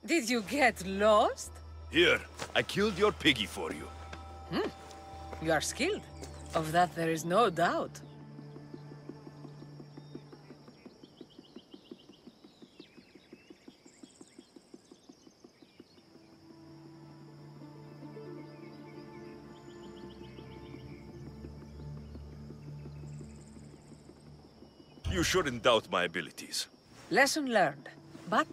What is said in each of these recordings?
Did you get lost? Here, I killed your piggy for you. You are skilled. Of that there is no doubt. You shouldn't doubt my abilities. Lesson learned. But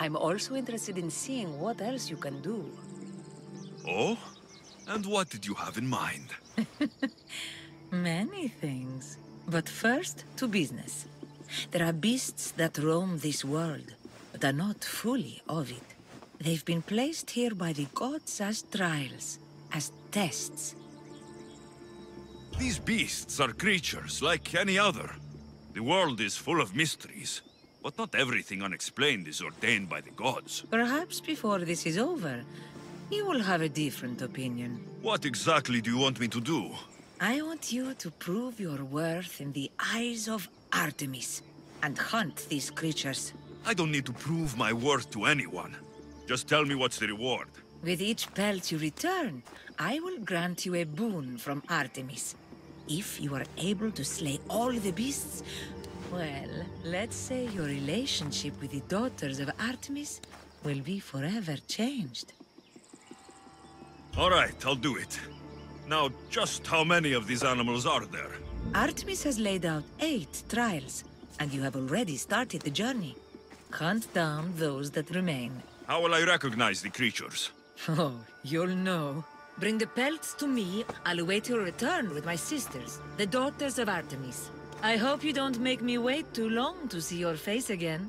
I'm also interested in seeing what else you can do. Oh? And what did you have in mind? Many things. But first, to business. There are beasts that roam this world, but are not fully of it. They've been placed here by the gods as trials, as tests. These beasts are creatures like any other. The world is full of mysteries, but not everything unexplained is ordained by the gods. Perhaps before this is over, you will have a different opinion. What exactly do you want me to do? I want you to prove your worth in the eyes of Artemis, and hunt these creatures. I don't need to prove my worth to anyone. Just tell me what's the reward. With each pelt you return, I will grant you a boon from Artemis. If you are able to slay all the beasts, well, let's say your relationship with the daughters of Artemis will be forever changed. All right, I'll do it. Now, just how many of these animals are there? Artemis has laid out 8 trials, and you have already started the journey. Hunt down those that remain. How will I recognize the creatures? Oh, you'll know. Bring the pelts to me. I'll await your return with my sisters, the daughters of Artemis. I hope you don't make me wait too long to see your face again.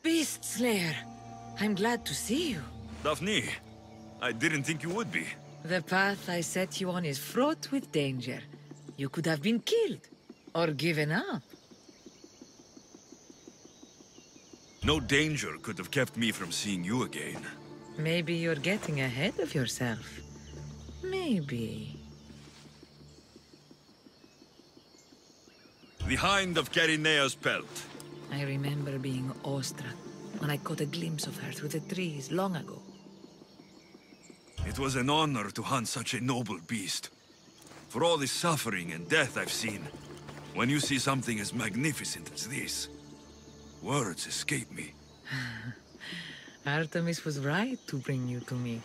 Beast Slayer, I'm glad to see you. Daphne, I didn't think you would be. The path I set you on is fraught with danger. You could have been killed, or given up. No danger could have kept me from seeing you again. Maybe you're getting ahead of yourself. Maybe. The Hind of Kerinea's pelt. I remember being awestruck when I caught a glimpse of her through the trees long ago. It was an honor to hunt such a noble beast. For all the suffering and death I've seen, when you see something as magnificent as this, words escape me. Artemis was right to bring you to me.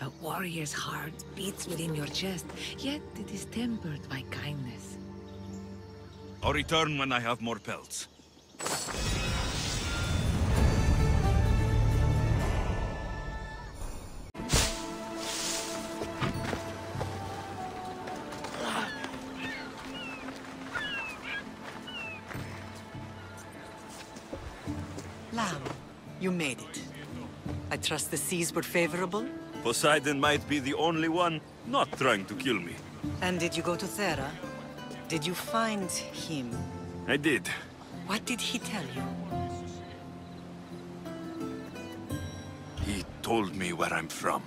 A warrior's heart beats within your chest, yet it is tempered by kindness. I'll return when I have more pelts. Lamb, you made it. I trust the seas were favorable? Poseidon might be the only one not trying to kill me. And did you go to Thera? Did you find him? I did. What did he tell you? He told me where I'm from,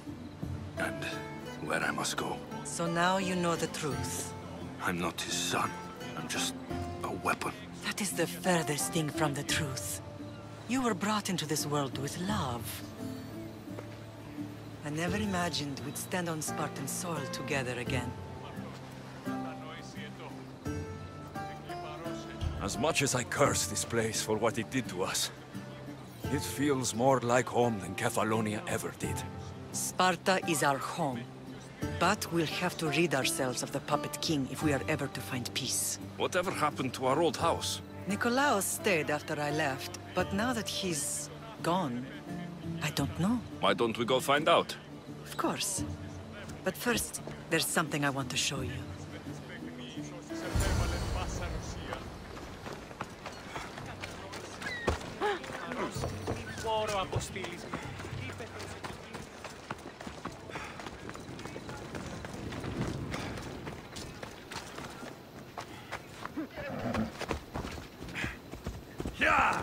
and where I must go. So now you know the truth. I'm not his son. I'm just a weapon. That is the furthest thing from the truth. You were brought into this world with love. I never imagined we'd stand on Spartan soil together again. As much as I curse this place for what it did to us, it feels more like home than Kefalonia ever did. Sparta is our home. But we'll have to rid ourselves of the Puppet King if we are ever to find peace. Whatever happened to our old house? Nikolaos stayed after I left, but now that he's gone, I don't know. Why don't we go find out? Of course. But first, there's something I want to show you. Yeah!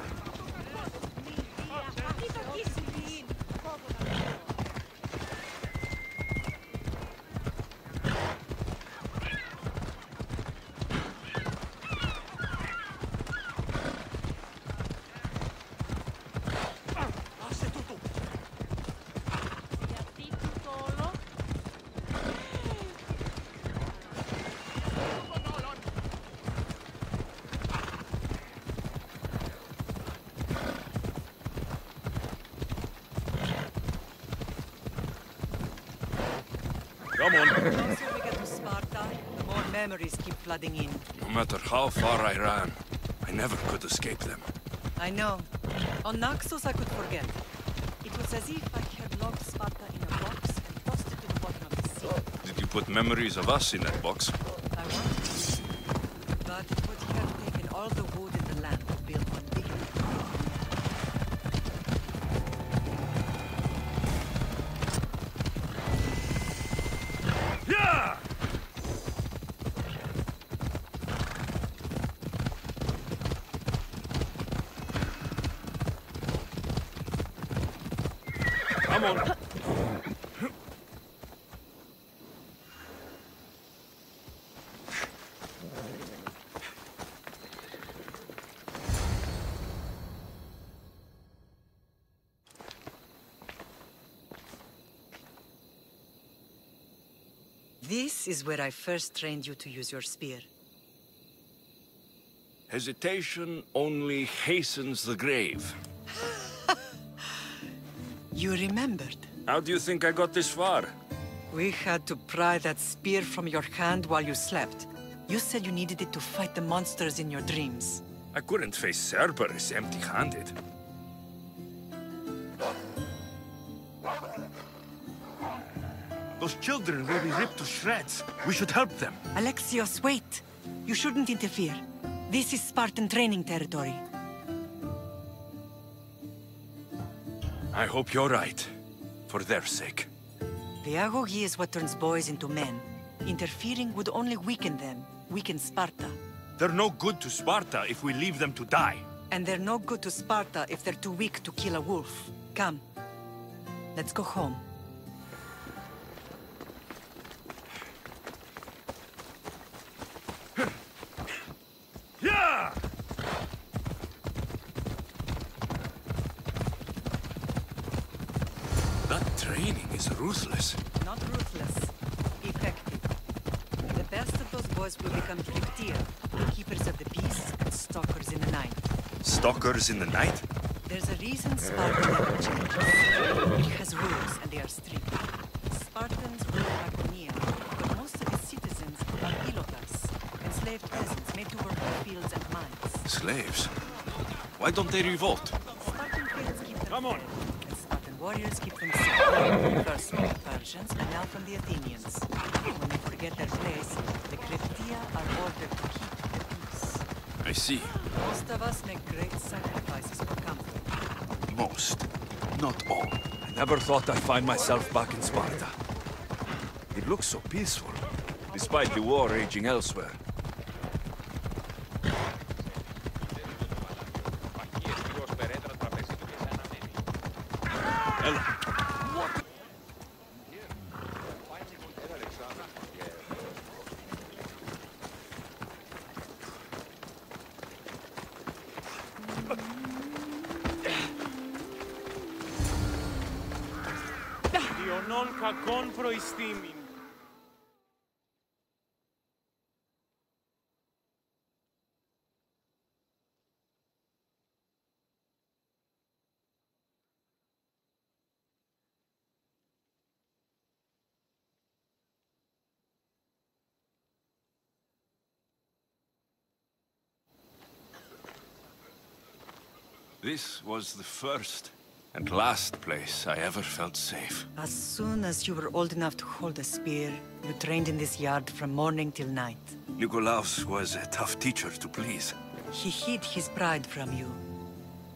Come on. The closer we get to Sparta, the more memories keep flooding in. No matter how far I ran, I never could escape them. I know. On Naxos I could forget. It was as if I had locked Sparta in a box and tossed it to the bottom of the sea. Did you put memories of us in that box? I wanted to, but it would have taken all the wood in the land to build one big enough. Yeah! Come on. This is where I first trained you to use your spear. Hesitation only hastens the grave. You remembered. How do you think I got this far? We had to pry that spear from your hand while you slept. You said you needed it to fight the monsters in your dreams. I couldn't face Cerberus empty-handed. Those children will be ripped to shreds. We should help them. Alexios, wait! You shouldn't interfere. This is Spartan training territory. I hope you're right. For their sake. The agoge is what turns boys into men. Interfering would only weaken them, weaken Sparta. They're no good to Sparta if we leave them to die. And they're no good to Sparta if they're too weak to kill a wolf. Come. Let's go home. Yeah! That training is ruthless. Not ruthless. Effective. The best of those boys will become Cryptia, keepers of the peace and stalkers in the night. Stalkers in the night? There's a reason Sparta never changes. It has rules, and they are strict. Spartans rule Laconia, but most of its citizens are ilotas, enslaved peasants made to work in fields and mines. Slaves? Why don't they revolt? Spartan traders keep them Come on. fed, and Spartan warriors keep them safe. First from the Persians, and now from the Athenians. When they forget their place, the Cryptia are ordered to keep the peace. I see. Most of us make great sacrifices for comfort. Most. Not all. I never thought I'd find myself back in Sparta. It looks so peaceful, despite the war raging elsewhere. Διονών κακών προϊστήμην. This was the first and last place I ever felt safe. As soon as you were old enough to hold a spear, you trained in this yard from morning till night. Nikolaos was a tough teacher to please. He hid his pride from you.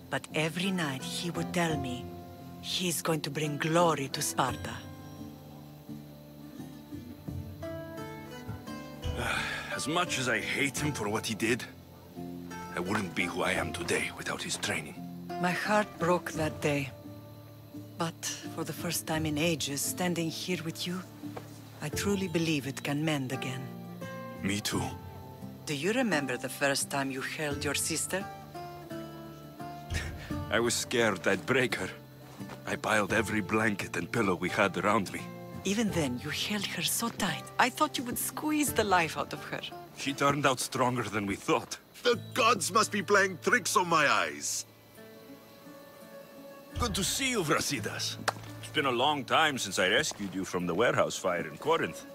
But every night he would tell me, he's going to bring glory to Sparta. As much as I hate him for what he did, I wouldn't be who I am today without his training. My heart broke that day. But for the first time in ages, standing here with you, I truly believe it can mend again. Me too. Do you remember the first time you held your sister? I was scared I'd break her. I piled every blanket and pillow we had around me. Even then, you held her so tight. I thought you would squeeze the life out of her. She turned out stronger than we thought. The gods must be playing tricks on my eyes. Good to see you, Brasidas. It's been a long time since I rescued you from the warehouse fire in Corinth.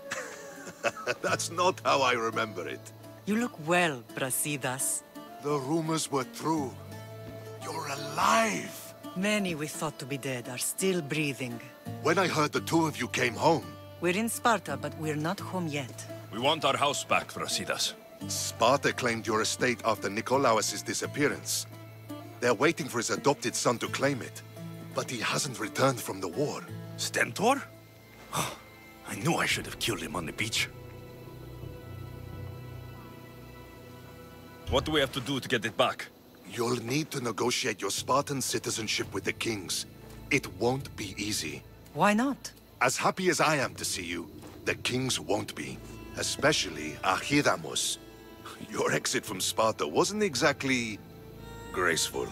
That's not how I remember it. You look well, Brasidas. The rumors were true. You're alive! Many we thought to be dead are still breathing. When I heard the two of you came home, We're in Sparta, but we're not home yet. We want our house back, Brasidas. Sparta claimed your estate after Nikolaos' disappearance. They're waiting for his adopted son to claim it. But he hasn't returned from the war. Stentor? I knew I should have killed him on the beach. What do we have to do to get it back? You'll need to negotiate your Spartan citizenship with the kings. It won't be easy. Why not? As happy as I am to see you, the kings won't be. Especially Archidamos. Your exit from Sparta wasn't exactly graceful.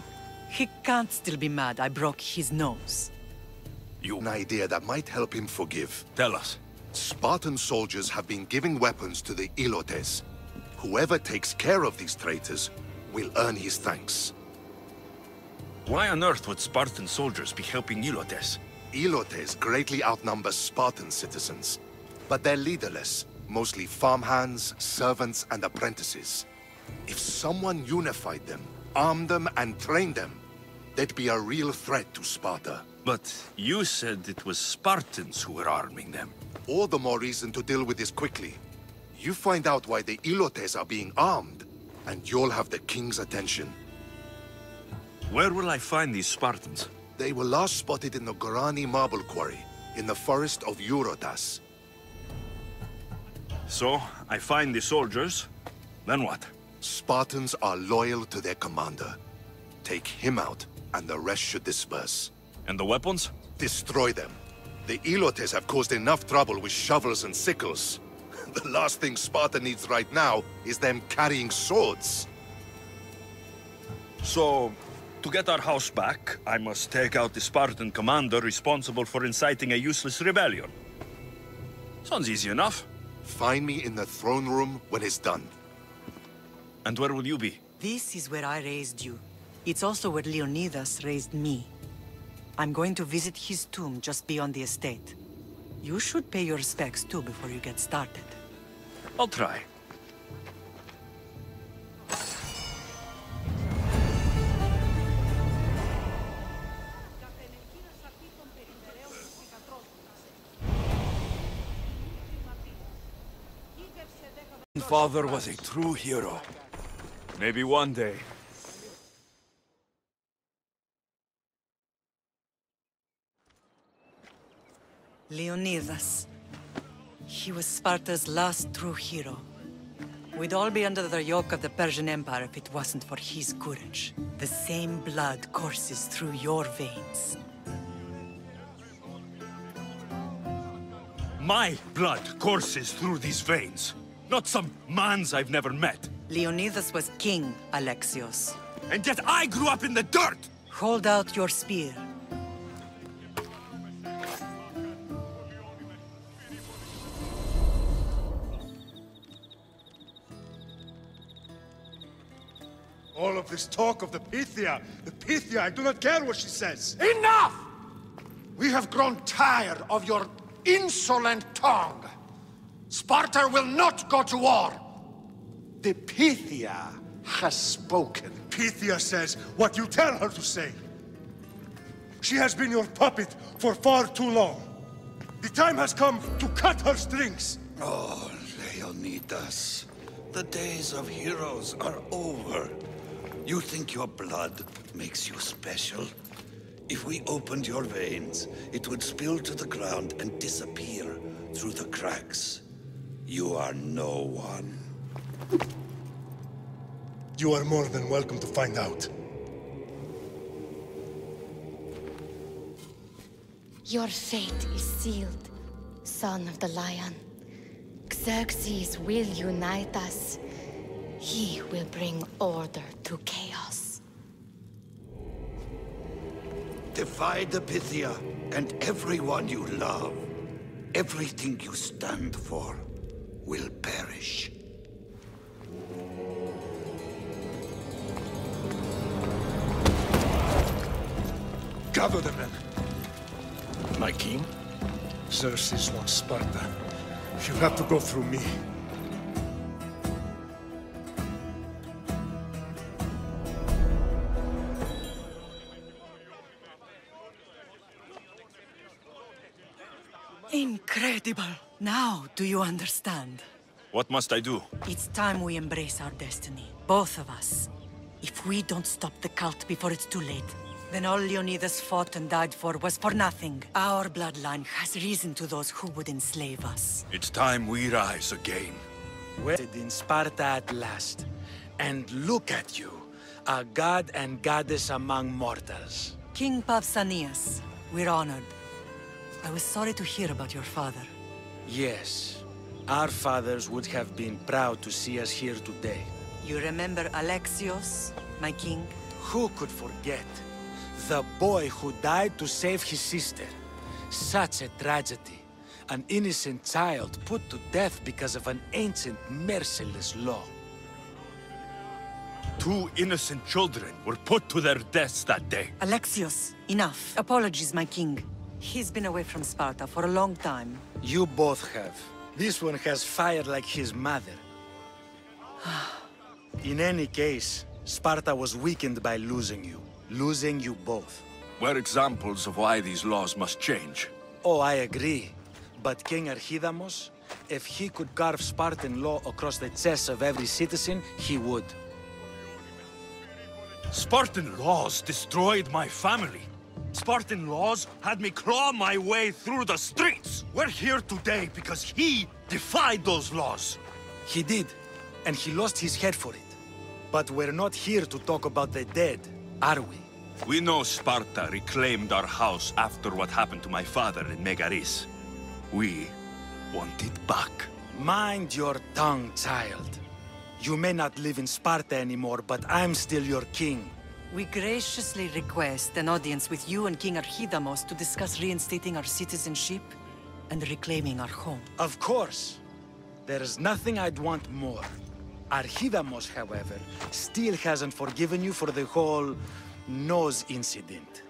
He can't still be mad I broke his nose. An idea that might help him forgive. Tell us. Spartan soldiers have been giving weapons to the Ilotes. Whoever takes care of these traitors will earn his thanks. Why on earth would Spartan soldiers be helping Leonidas? Ilotes greatly outnumber Spartan citizens, but they're leaderless, mostly farmhands, servants, and apprentices. If someone unified them, armed them, and trained them, they'd be a real threat to Sparta. But you said it was Spartans who were arming them. All the more reason to deal with this quickly. You find out why the Ilotes are being armed, and you'll have the king's attention. Where will I find these Spartans? They were last spotted in the Gorani marble quarry, in the forest of Eurotas. So, I find the soldiers, then what? Spartans are loyal to their commander. Take him out, and the rest should disperse. And the weapons? Destroy them. The Ilotes have caused enough trouble with shovels and sickles. The last thing Sparta needs right now is them carrying swords. So, to get our house back, I must take out the Spartan commander responsible for inciting a useless rebellion. Sounds easy enough. Find me in the throne room when it's done. And where will you be? This is where I raised you. It's also where Leonidas raised me. I'm going to visit his tomb just beyond the estate. You should pay your respects too before you get started. I'll try. Father was a true hero. Maybe one day. Leonidas. He was Sparta's last true hero. We'd all be under the yoke of the Persian Empire if it wasn't for his courage. The same blood courses through your veins. My blood courses through these veins. Not some man's I've never met. Leonidas was king, Alexios. And yet I grew up in the dirt! Hold out your spear. All of this talk of the Pythia, I do not care what she says. Enough! We have grown tired of your insolent tongue. Sparta will not go to war. The Pythia has spoken. Pythia says what you tell her to say. She has been your puppet for far too long. The time has come to cut her strings. Oh, Leonidas. The days of heroes are over. You think your blood makes you special? If we opened your veins, it would spill to the ground and disappear through the cracks. You are no one. You are more than welcome to find out. Your fate is sealed, son of the Lion. Xerxes will unite us. He will bring order to chaos. Divide the Pythia and everyone you love. Everything you stand for will perish. Gather the men. My king, Xerxes wants Sparta. She'll have to go through me. Incredible! Now, do you understand? What must I do? It's time we embrace our destiny, both of us. If we don't stop the cult before it's too late, then all Leonidas fought and died for was for nothing. Our bloodline has risen to those who would enslave us. It's time we rise again. Wedded in Sparta at last. And look at you, a god and goddess among mortals. King Pausanias, we're honored. I was sorry to hear about your father. Yes, our fathers would have been proud to see us here today. You remember Alexios, my king? Who could forget? The boy who died to save his sister. Such a tragedy. An innocent child put to death because of an ancient, merciless law. 2 innocent children were put to their deaths that day. Alexios, enough. Apologies, my king. He's been away from Sparta for a long time. You both have. This one has fire like his mother. In any case, Sparta was weakened by losing you. Losing you both. We're examples of why these laws must change. Oh, I agree. But King Archidamos, if he could carve Spartan law across the chests of every citizen, he would. Spartan laws destroyed my family. Spartan laws had me claw my way through the streets. We're here today because he defied those laws. He did, and he lost his head for it. But we're not here to talk about the dead, are we? We know Sparta reclaimed our house after what happened to my father in Megaris. We want it back. Mind your tongue, child. You may not live in Sparta anymore, but I'm still your king. We graciously request an audience with you and King Archidamos to discuss reinstating our citizenship and reclaiming our home. Of course. There's nothing I'd want more. Archidamos, however, still hasn't forgiven you for the whole nose incident.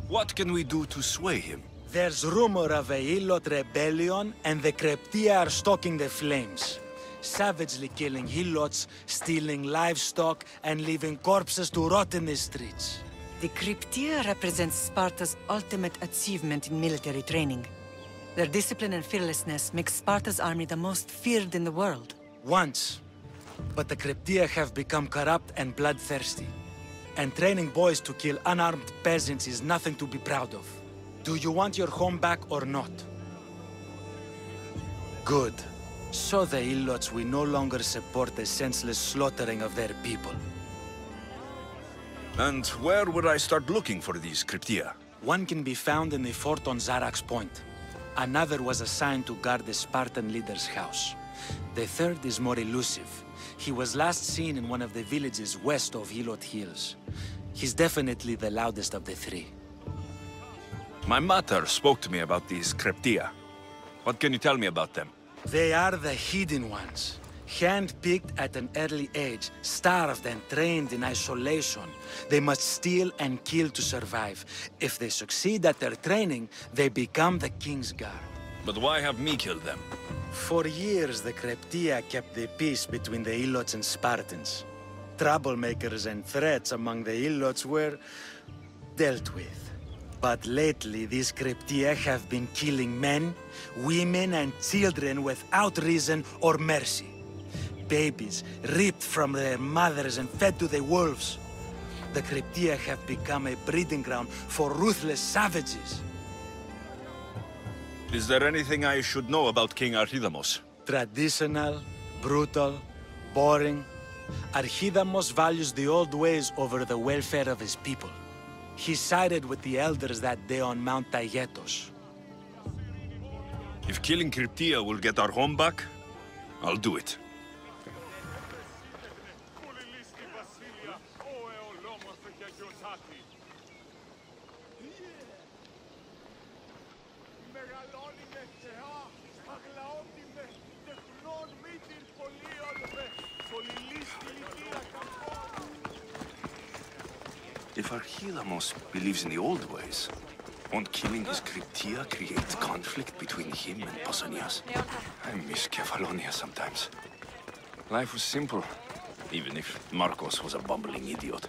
What can we do to sway him? There's rumor of a Hilot rebellion, and the Kryptia are stalking the flames. Savagely killing Helots, stealing livestock, and leaving corpses to rot in the streets. The Kryptia represents Sparta's ultimate achievement in military training. Their discipline and fearlessness makes Sparta's army the most feared in the world. Once. But the Kryptia have become corrupt and bloodthirsty. And training boys to kill unarmed peasants is nothing to be proud of. Do you want your home back or not? Good. So the Ilots will no longer support the senseless slaughtering of their people. And where would I start looking for these Kryptia? One can be found in the fort on Zarak's Point. Another was assigned to guard the Spartan leader's house. The third is more elusive. He was last seen in one of the villages west of Hilot Hills. He's definitely the loudest of the 3. My mother spoke to me about these Kryptia. What can you tell me about them? They are the hidden ones. Hand-picked at an early age, starved and trained in isolation. They must steal and kill to survive. If they succeed at their training, they become the King's Guard. But why have me kill them? For years, the Kryptia kept the peace between the Ilots and Spartans. Troublemakers and threats among the Ilots were dealt with. But lately, these Kryptia have been killing men, women, and children without reason or mercy. Babies ripped from their mothers and fed to the wolves. The Kryptia have become a breeding ground for ruthless savages. Is there anything I should know about King Archidamos? Traditional, brutal, boring. Archidamos values the old ways over the welfare of his people. He sided with the elders that day on Mount Taygetos. If killing Kryptia will get our home back, I'll do it. If Archidamos believes in the old ways, Won't killing his Cryptia create conflict between him and Pausanias? I miss Kefalonia sometimes. Life was simple, even if Marcos was a bumbling idiot.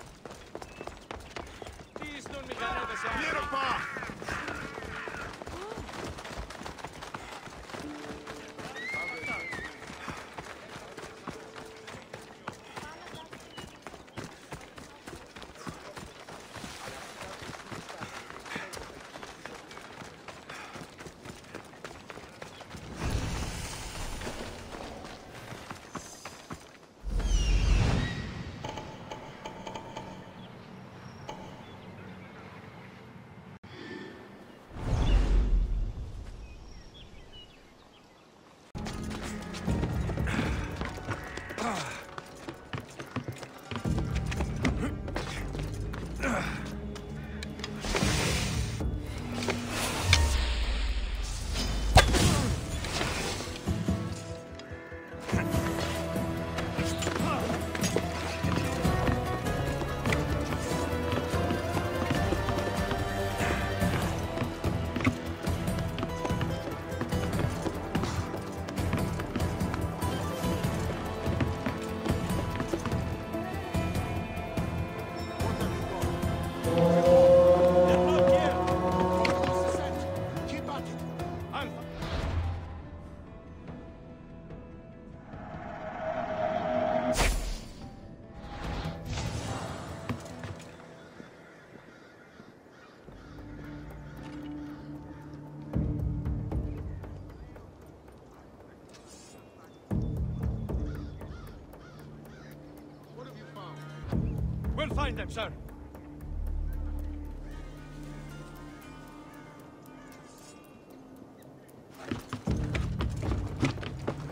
We'll find them, sir.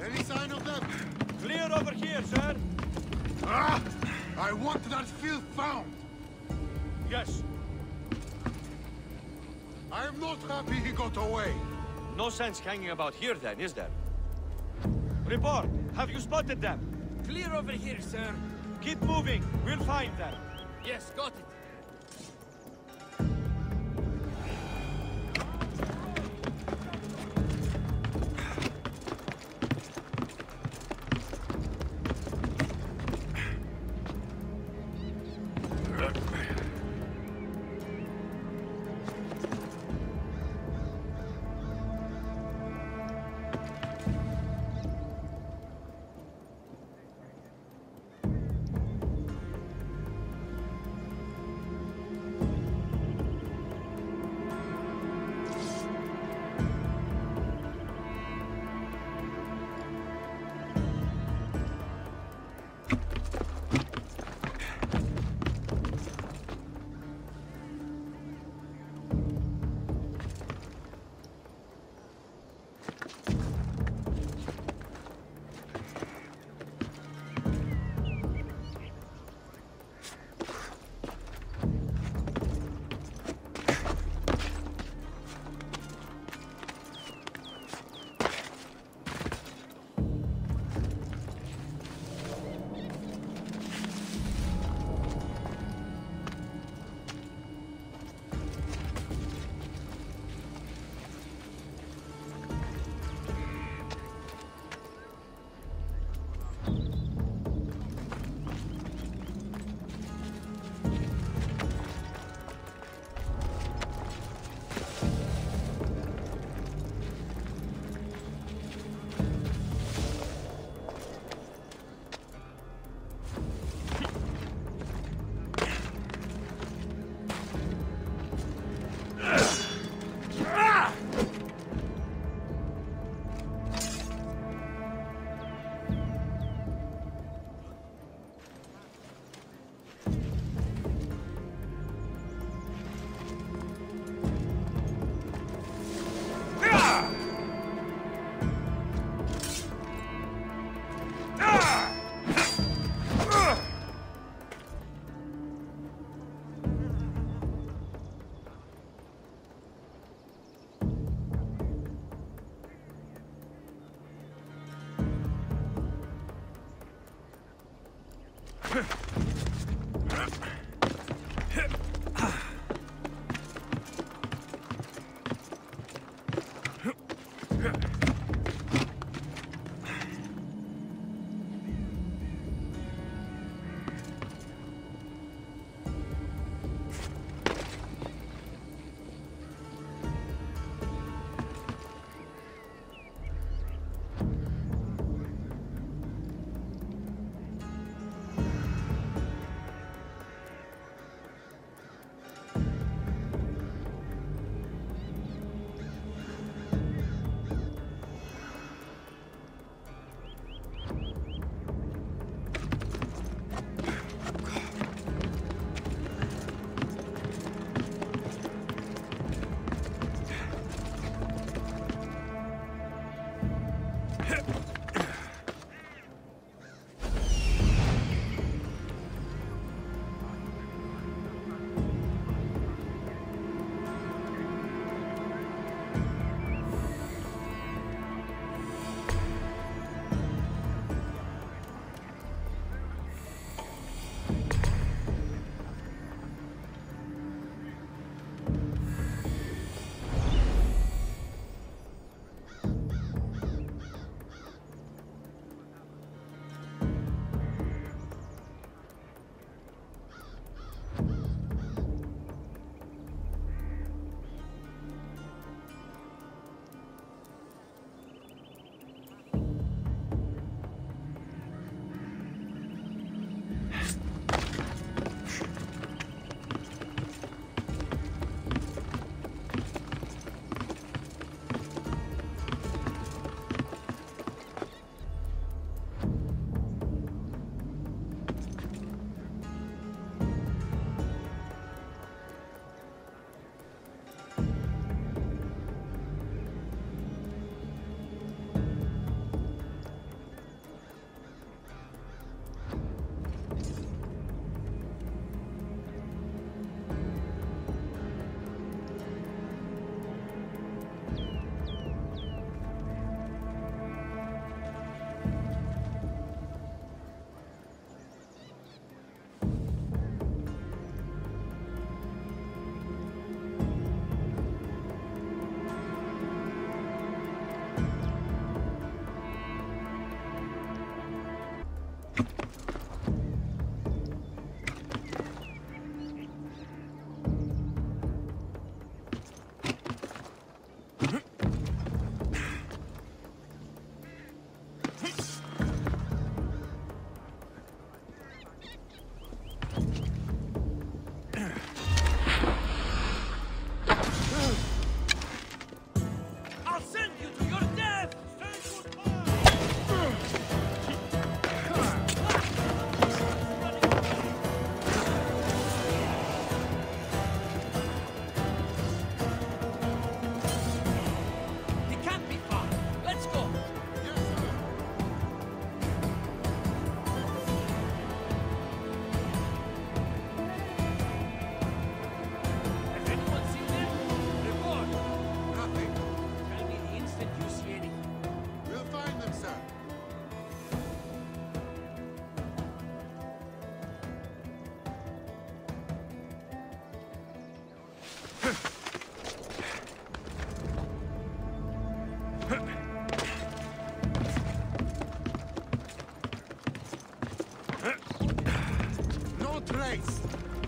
Any sign of them? Clear over here, sir. Ah! I want that filth found. Yes. I am not happy he got away. No sense hanging about here, then, is there? Report. Have you spotted them? Clear over here, sir. Keep moving. We'll find them. Yes, got it.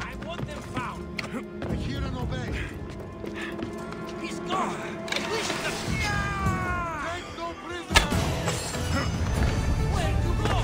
I want them found. I hear and obey. He's gone. I wish the... Take no prisoners! Where to go?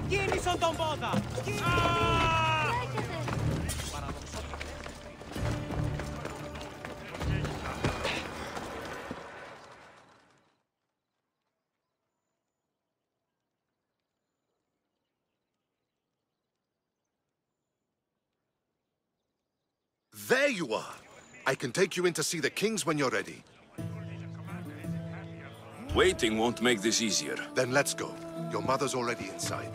Κίνησον τον πόδα! There you are! I can take you in to see the kings when you're ready. Waiting won't make this easier. Then let's go. Your mother's already inside.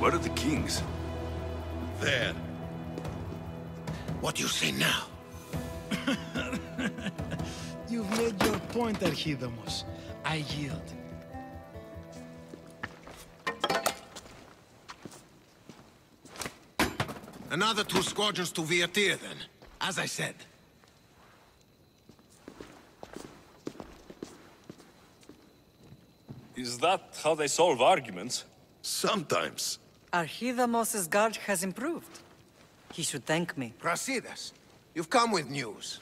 Where are the kings? There. What do you say now? You've made your point, Archidamos. I yield. Another 2 squadrons to Altaair, then. As I said. Is that how they solve arguments? Sometimes. Archidamos's guard has improved. He should thank me. Brasidas, you've come with news.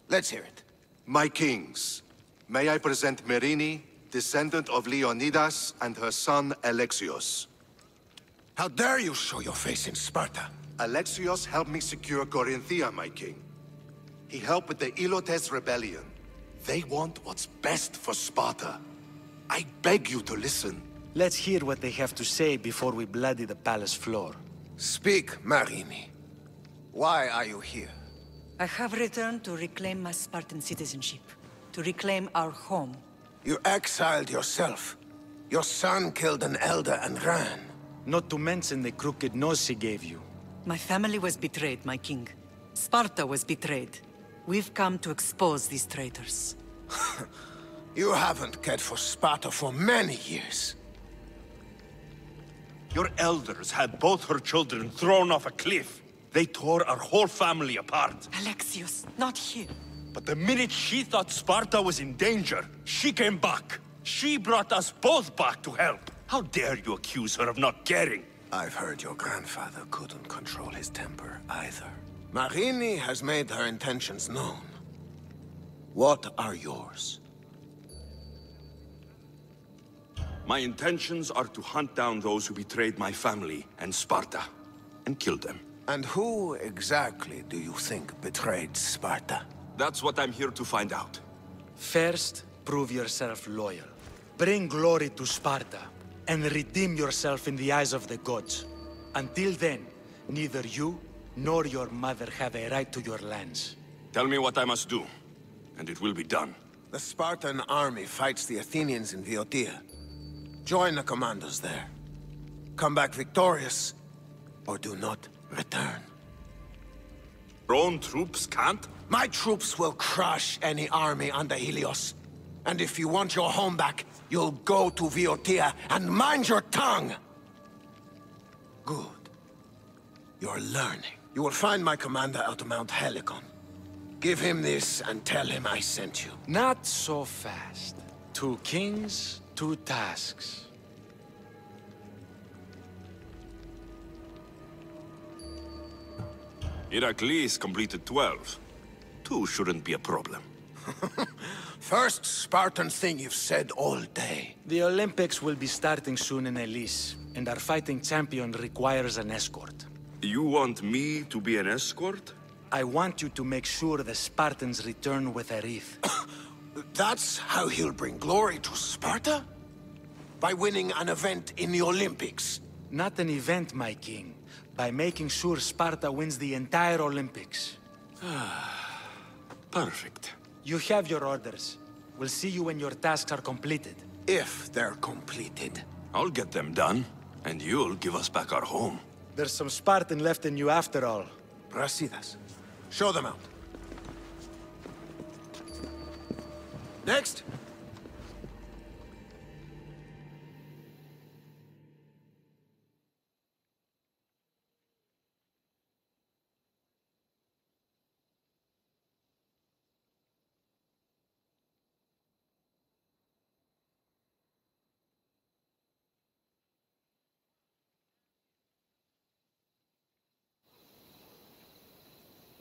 Let's hear it. My kings, may I present Merini, descendant of Leonidas, and her son Alexios. How dare you show your face in Sparta? Alexios helped me secure Corinthia, my king. He helped with the Ilotes rebellion. They want what's best for Sparta. I beg you to listen. Let's hear what they have to say before we bloody the palace floor. Speak, Merini. Why are you here? I have returned to reclaim my Spartan citizenship, to reclaim our home. You exiled yourself. Your son killed an elder and ran. Not to mention the crooked nose he gave you. My family was betrayed, my king. Sparta was betrayed. We've come to expose these traitors. You haven't cared for Sparta for many years. Your elders had both her children thrown off a cliff. They tore our whole family apart. Alexios, not here. But the minute she thought Sparta was in danger, she came back. She brought us both back to help. How dare you accuse her of not caring? I've heard your grandfather couldn't control his temper either. Marini has made her intentions known. What are yours? My intentions are to hunt down those who betrayed my family and Sparta, and kill them. And who exactly do you think betrayed Sparta? That's what I'm here to find out. First, prove yourself loyal. Bring glory to Sparta, and redeem yourself in the eyes of the gods. Until then, neither you nor your mother have a right to your lands. Tell me what I must do, and it will be done. The Spartan army fights the Athenians in Boeotia. Join the commandos there. Come back victorious, or do not return. Your own troops can't? My troops will crush any army under Helios. And if you want your home back, you'll go to Boeotia and mind your tongue! Good. You're learning. You will find my commander out of Mount Helicon. Give him this and tell him I sent you. Not so fast. 2 kings, 2 tasks. Heracles completed 12. 2 shouldn't be a problem. First Spartan thing you've said all day. The Olympics will be starting soon in Elise, and our fighting champion requires an escort. You want me to be an escort? I want you to make sure the Spartans return with a wreath. That's how he'll bring glory to Sparta? By winning an event in the Olympics? Not an event, my king. By making sure Sparta wins the entire Olympics. Perfect. You have your orders. We'll see you when your tasks are completed. If they're completed. I'll get them done, and you'll give us back our home. There's some Spartan left in you after all. Brasidas. Show them out. Next!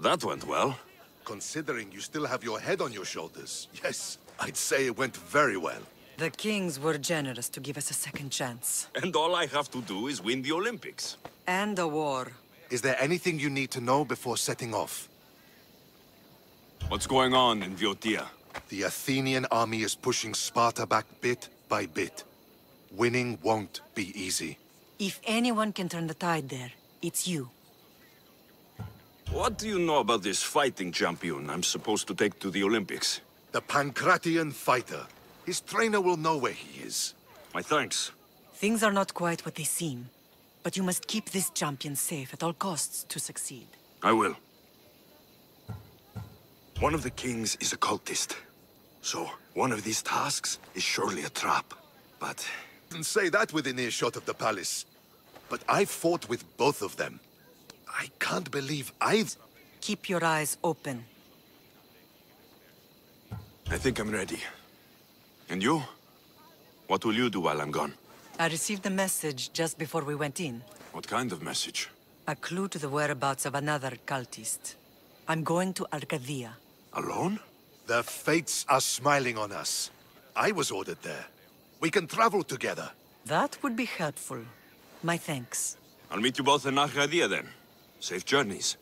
That went well. Considering you still have your head on your shoulders, yes, I'd say it went very well. The kings were generous to give us a second chance. And all I have to do is win the Olympics. And a war. Is there anything you need to know before setting off? What's going on in Boeotia? The Athenian army is pushing Sparta back bit by bit. Winning won't be easy. If anyone can turn the tide there, it's you. What do you know about this fighting champion I'm supposed to take to the Olympics? The Pancratian fighter. His trainer will know where he is. My thanks. Things are not quite what they seem, but you must keep this champion safe at all costs to succeed. I will. One of the kings is a cultist. So, one of these tasks is surely a trap. But... Say that within earshot of the palace. But I fought with both of them. I can't believe I've... Keep your eyes open. I think I'm ready. And you? What will you do while I'm gone? I received a message just before we went in. What kind of message? A clue to the whereabouts of another cultist. I'm going to Arcadia. Alone? The fates are smiling on us. I was ordered there. We can travel together. That would be helpful. My thanks. I'll meet you both in Arcadia then. Safe journeys.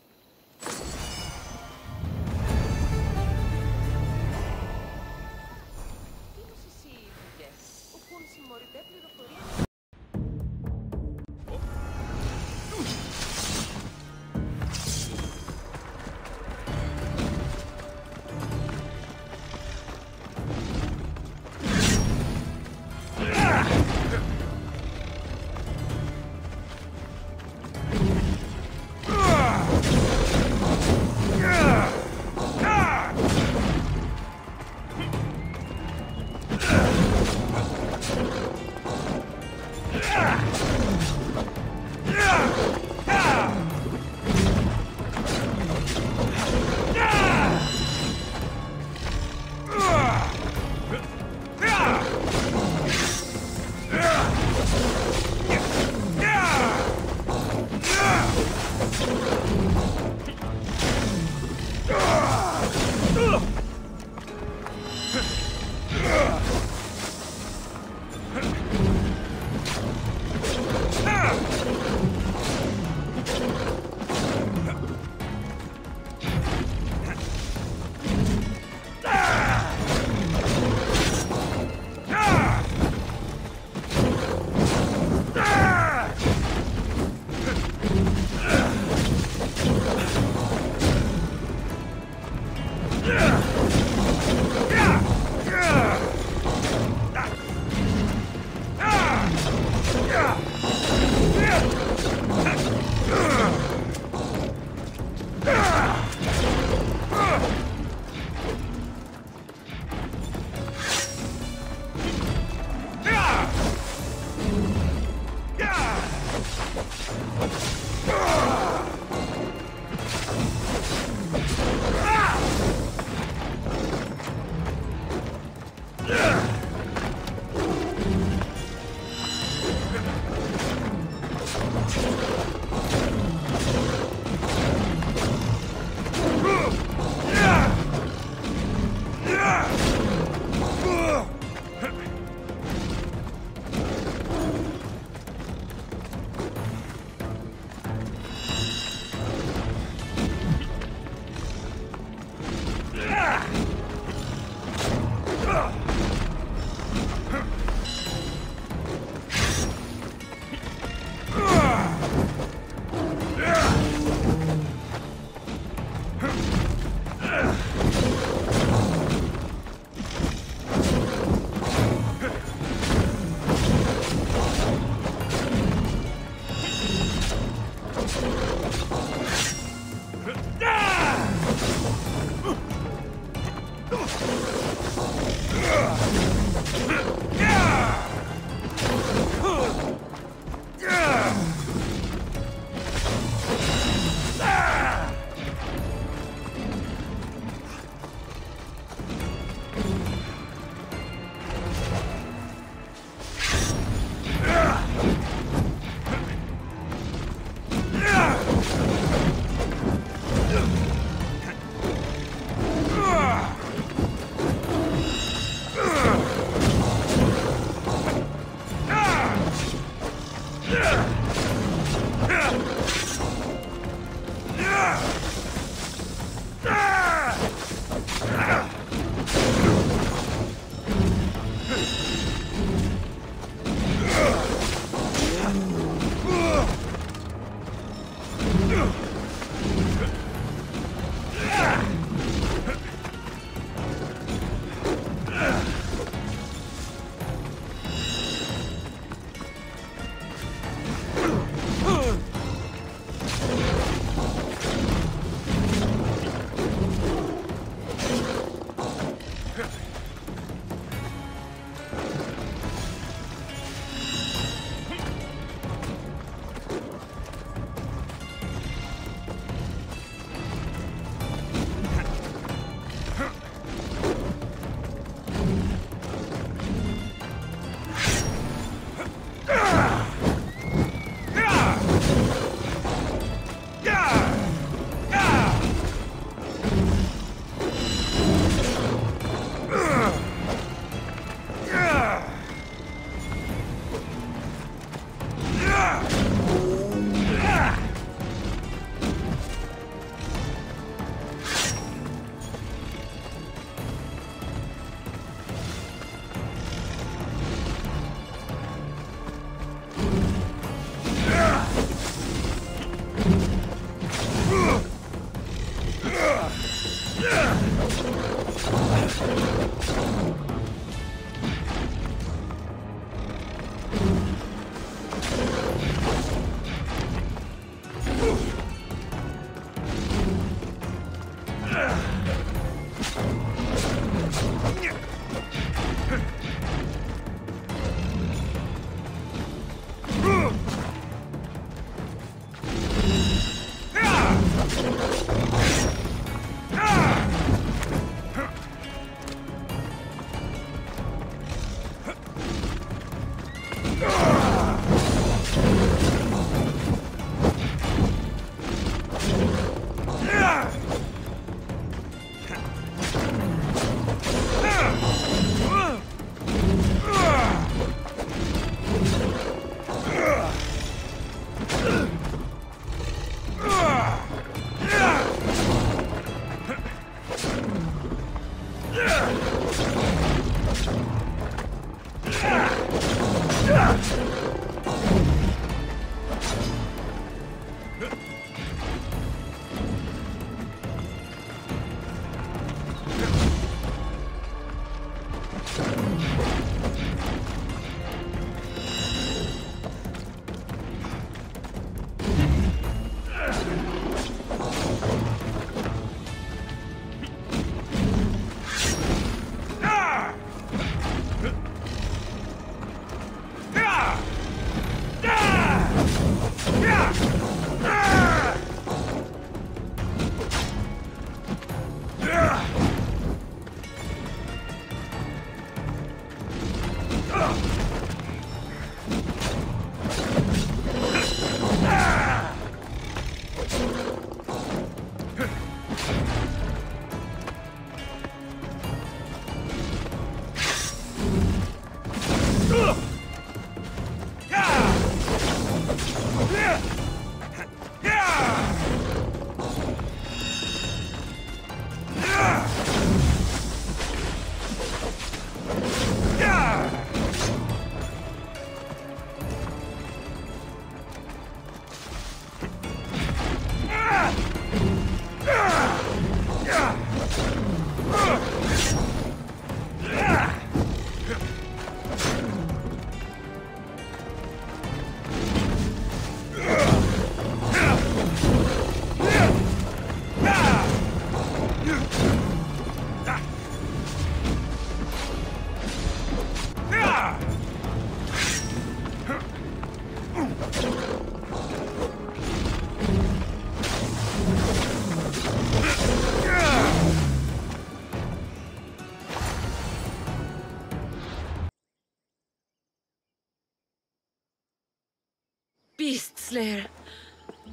Beast Slayer,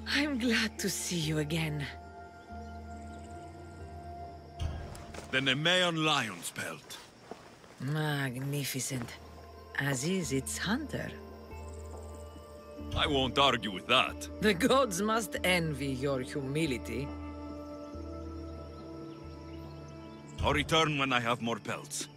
I'm glad to see you again. The Nemean lion's pelt. Magnificent. As is its hunter. I won't argue with that. The gods must envy your humility. I'll return when I have more pelts.